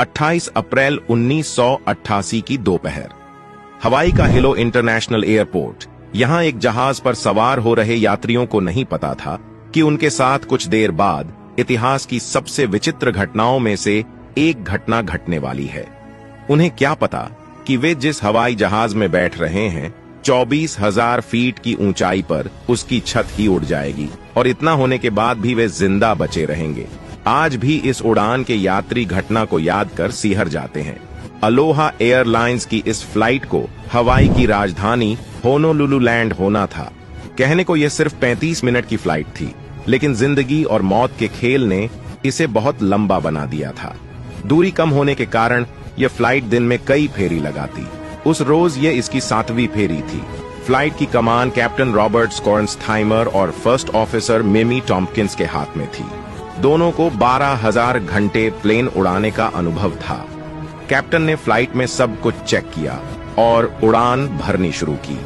28 अप्रैल 1988 की दोपहर हवाई का हिलो इंटरनेशनल एयरपोर्ट। यहां एक जहाज पर सवार हो रहे यात्रियों को नहीं पता था कि उनके साथ कुछ देर बाद इतिहास की सबसे विचित्र घटनाओं में से एक घटना घटने वाली है। उन्हें क्या पता कि वे जिस हवाई जहाज में बैठ रहे हैं 24,000 फीट की ऊंचाई पर उसकी छत ही उड़ जाएगी और इतना होने के बाद भी वे जिंदा बचे रहेंगे। आज भी इस उड़ान के यात्री घटना को याद कर सिहर जाते हैं। अलोहा एयरलाइंस की इस फ्लाइट को हवाई की राजधानी होनोलुलु लैंड होना था। कहने को यह सिर्फ 35 मिनट की फ्लाइट थी, लेकिन जिंदगी और मौत के खेल ने इसे बहुत लंबा बना दिया था। दूरी कम होने के कारण यह फ्लाइट दिन में कई फेरी लगाती। उस रोज ये इसकी 7वीं फेरी थी। फ्लाइट की कमान कैप्टन रॉबर्ट स्कॉर्नस्थाइमर और फर्स्ट ऑफिसर मिमी टॉम्पकिंस के हाथ में थी। दोनों को 12,000 घंटे प्लेन उड़ाने का अनुभव था। कैप्टन ने फ्लाइट में सब कुछ चेक किया और उड़ान भरनी शुरू की।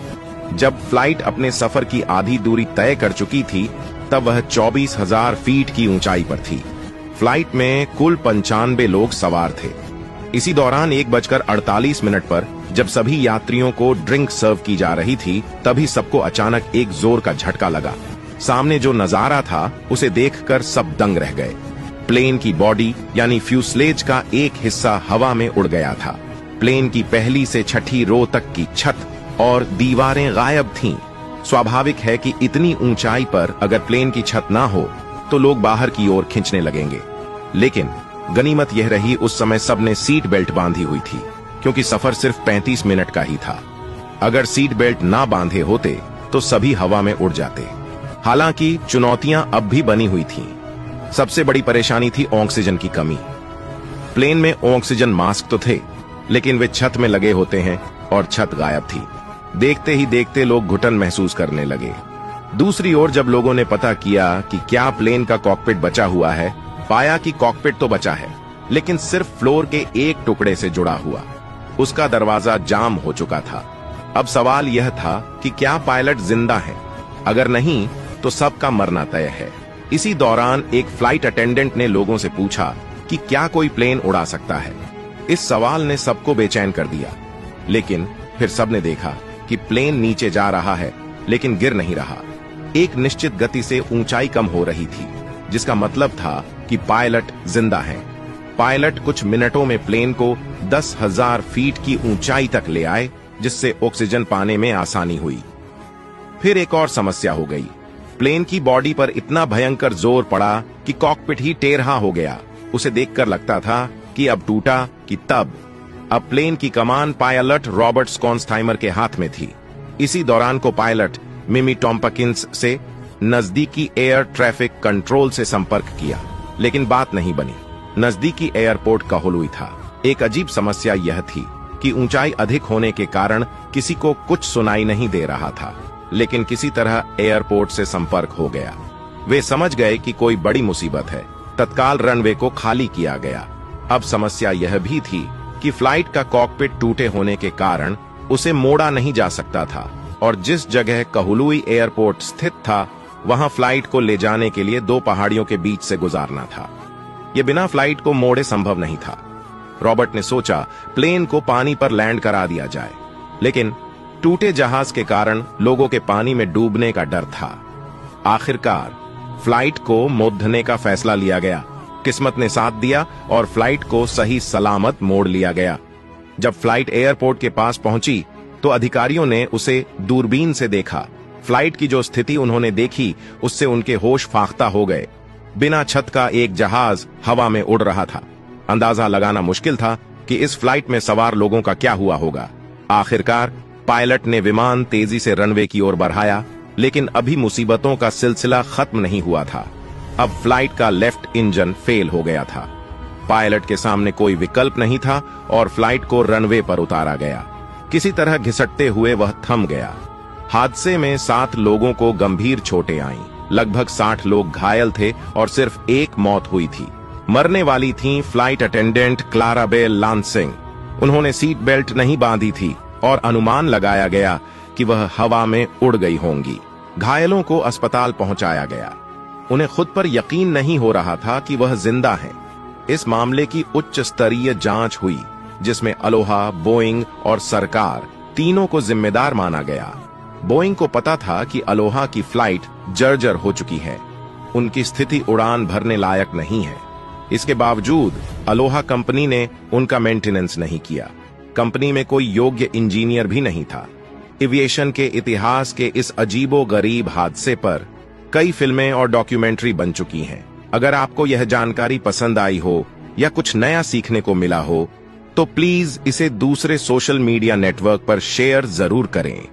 जब फ्लाइट अपने सफर की आधी दूरी तय कर चुकी थी, तब वह 24,000 फीट की ऊंचाई पर थी। फ्लाइट में कुल 95 लोग सवार थे। इसी दौरान 1:48 पर जब सभी यात्रियों को ड्रिंक सर्व की जा रही थी, तभी सबको अचानक एक जोर का झटका लगा। सामने जो नजारा था उसे देखकर सब दंग रह गए। प्लेन की बॉडी यानी फ्यूसलेज का एक हिस्सा हवा में उड़ गया था। प्लेन की पहली से छठी रो तक की छत और दीवारें गायब थीं। स्वाभाविक है कि इतनी ऊंचाई पर अगर प्लेन की छत ना हो तो लोग बाहर की ओर खींचने लगेंगे। लेकिन गनीमत यह रही उस समय सबने सीट बेल्ट बांधी हुई थी, क्योंकि सफर सिर्फ 35 मिनट का ही था। अगर सीट बेल्ट ना बांधे होते तो सभी हवा में उड़ जाते। हालांकि चुनौतियां अब भी बनी हुई थीं। सबसे बड़ी परेशानी थी ऑक्सीजन की कमी। प्लेन में ऑक्सीजन मास्क तो थे, लेकिन वे छत में लगे होते हैं और छत गायब थी। देखते ही देखते लोग घुटन महसूस करने लगे। दूसरी ओर जब लोगों ने पता किया कि क्या प्लेन का कॉकपिट बचा हुआ है, पाया कि कॉकपिट तो बचा है, लेकिन सिर्फ फ्लोर के एक टुकड़े से जुड़ा हुआ। उसका दरवाजा जाम हो चुका था। अब सवाल यह था कि क्या पायलट जिंदा है? अगर नहीं तो सबका मरना तय है। इसी दौरान एक फ्लाइट अटेंडेंट ने लोगों से पूछा कि क्या कोई प्लेन उड़ा सकता है। इस सवाल ने सबको बेचैन कर दिया। लेकिन फिर सबने देखा कि प्लेन नीचे जा रहा है, लेकिन गिर नहीं रहा। एक निश्चित गति से ऊंचाई कम हो रही थी, जिसका मतलब था कि पायलट जिंदा है। पायलट कुछ मिनटों में प्लेन को 10,000 फीट की ऊंचाई तक ले आए, जिससे ऑक्सीजन पाने में आसानी हुई। फिर एक और समस्या हो गई। प्लेन की बॉडी पर इतना भयंकर जोर पड़ा कि कॉकपिट ही टेढ़ा हो गया। उसे देखकर लगता था कि अब टूटा कि तब। अब प्लेन की कमान पायलट रॉबर्ट स्कॉर्नस्थाइमर के हाथ में थी। इसी दौरान को पायलट मिमी टॉम्पकिंस से नजदीकी एयर ट्रैफिक कंट्रोल से संपर्क किया, लेकिन बात नहीं बनी। नजदीकी एयरपोर्ट कहोलुई था। एक अजीब समस्या यह थी कि ऊंचाई अधिक होने के कारण किसी को कुछ सुनाई नहीं दे रहा था, लेकिन किसी तरह एयरपोर्ट से संपर्क हो गया। वे समझ गए कि कोई बड़ी मुसीबत है। तत्काल रनवे को खाली किया गया। अब समस्या यह भी थी कि फ्लाइट का कॉकपिट टूटे होने के कारण उसे मोड़ा नहीं जा सकता था, और जिस जगह कहोलुई एयरपोर्ट स्थित था वहां फ्लाइट को ले जाने के लिए 2 पहाड़ियों के बीच से गुजारना था। यह बिना फ्लाइट को मोड़े संभव नहीं था। रॉबर्ट ने सोचा प्लेन को पानी पर लैंड करा दिया जाए, लेकिन टूटे जहाज के कारण लोगों के पानी में डूबने का डर था। आखिरकार फ्लाइट को मोड़ने का फैसला लिया गया। किस्मत ने साथ दिया और फ्लाइट को सही सलामत मोड़ लिया गया। जब फ्लाइट एयरपोर्ट के पास पहुंची तो अधिकारियों ने उसे दूरबीन से देखा। फ्लाइट की जो स्थिति उन्होंने देखी उससे उनके होश फाख्ता हो गए। बिना छत का एक जहाज हवा में उड़ रहा था। अंदाजा लगाना मुश्किल था कि इस फ्लाइट में सवार लोगों का क्या हुआ होगा। आखिरकार पायलट ने विमान तेजी से रनवे की ओर बढ़ाया, लेकिन अभी मुसीबतों का सिलसिला खत्म नहीं हुआ था। अब फ्लाइट का लेफ्ट इंजन फेल हो गया था। पायलट के सामने कोई विकल्प नहीं था और फ्लाइट को रनवे पर उतारा गया। किसी तरह घिसटते हुए वह थम गया। हादसे में 7 लोगों को गंभीर चोटें आईं। लगभग 60 लोग घायल थे और सिर्फ एक मौत हुई थी। मरने वाली थीं फ्लाइट अटेंडेंट क्लाराबेल लांसिंग। उन्होंने सीट बेल्ट नहीं बांधी थी और अनुमान लगाया गया कि वह हवा में उड़ गई होंगी। घायलों को अस्पताल पहुंचाया गया। उन्हें खुद पर यकीन नहीं हो रहा था कि वह जिंदा हैं। इस मामले की उच्च स्तरीय जांच हुई, जिसमें अलोहा, बोइंग और सरकार तीनों को जिम्मेदार माना गया। बोइंग को पता था कि अलोहा की फ्लाइट जर्जर हो चुकी है, उनकी स्थिति उड़ान भरने लायक नहीं है। इसके बावजूद अलोहा कंपनी ने उनका मेंटेनेंस नहीं किया। कंपनी में कोई योग्य इंजीनियर भी नहीं था। एविएशन के इतिहास के इस अजीबो-गरीब हादसे पर कई फिल्में और डॉक्यूमेंट्री बन चुकी हैं। अगर आपको यह जानकारी पसंद आई हो या कुछ नया सीखने को मिला हो, तो प्लीज इसे दूसरे सोशल मीडिया नेटवर्क पर शेयर जरूर करें।